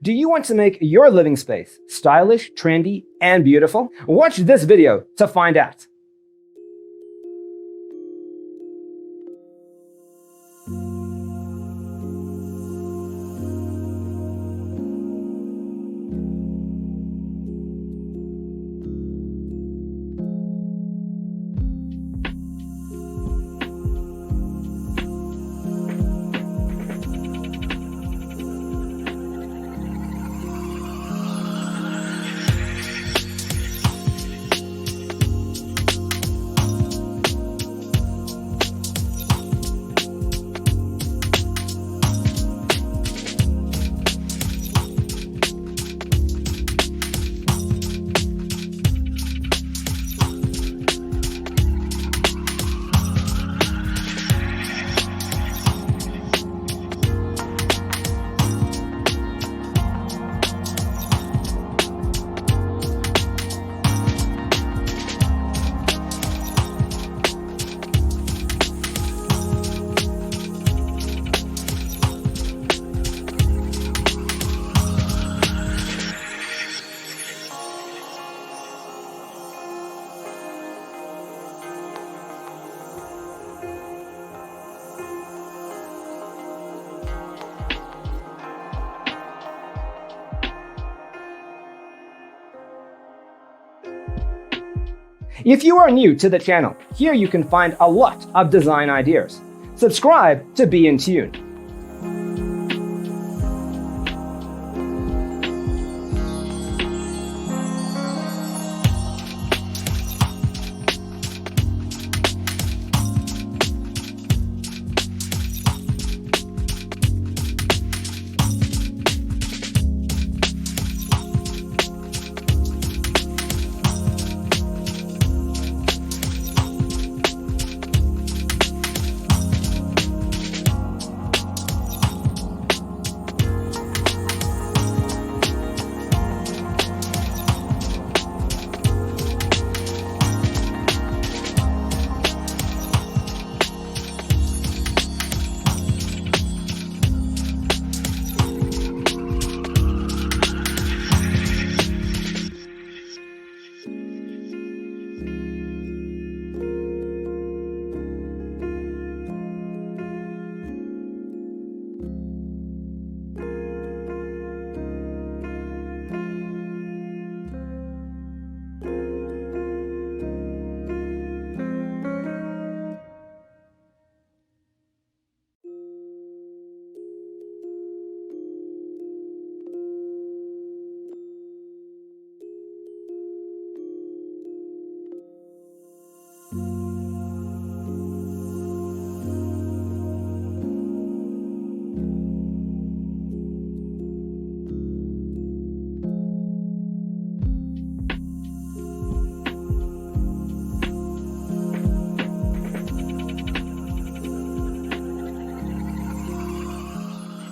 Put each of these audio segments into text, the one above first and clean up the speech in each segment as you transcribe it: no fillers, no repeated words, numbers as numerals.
Do you want to make your living space stylish, trendy, and beautiful? Watch this video to find out. If you are new to the channel, here you can find a lot of design ideas. Subscribe to be in tune.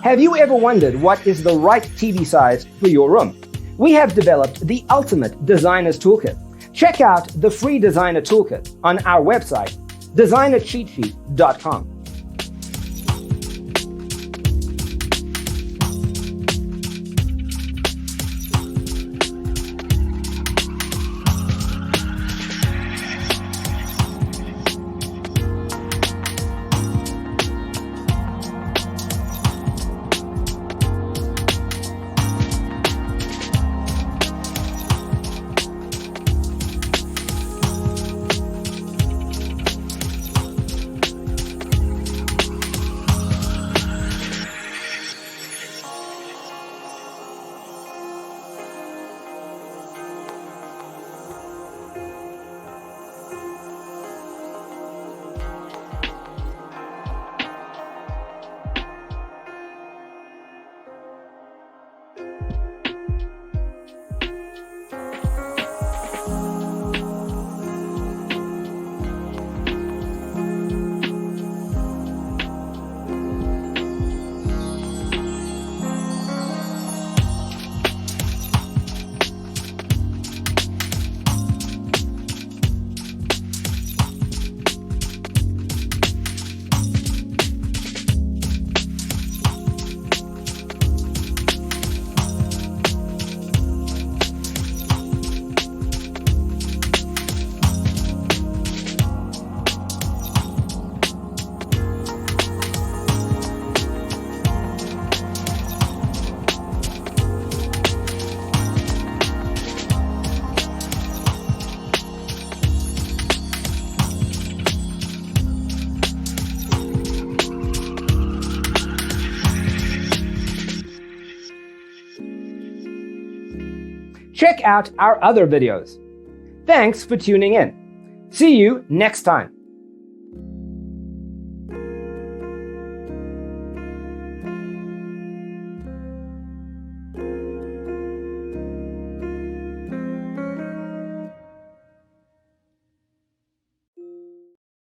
Have you ever wondered what is the right TV size for your room? We have developed the ultimate designer's toolkit. Check out the free designer toolkit on our website, designercheatsheet.com. check out our other videos. Thanks for tuning in. See you next time.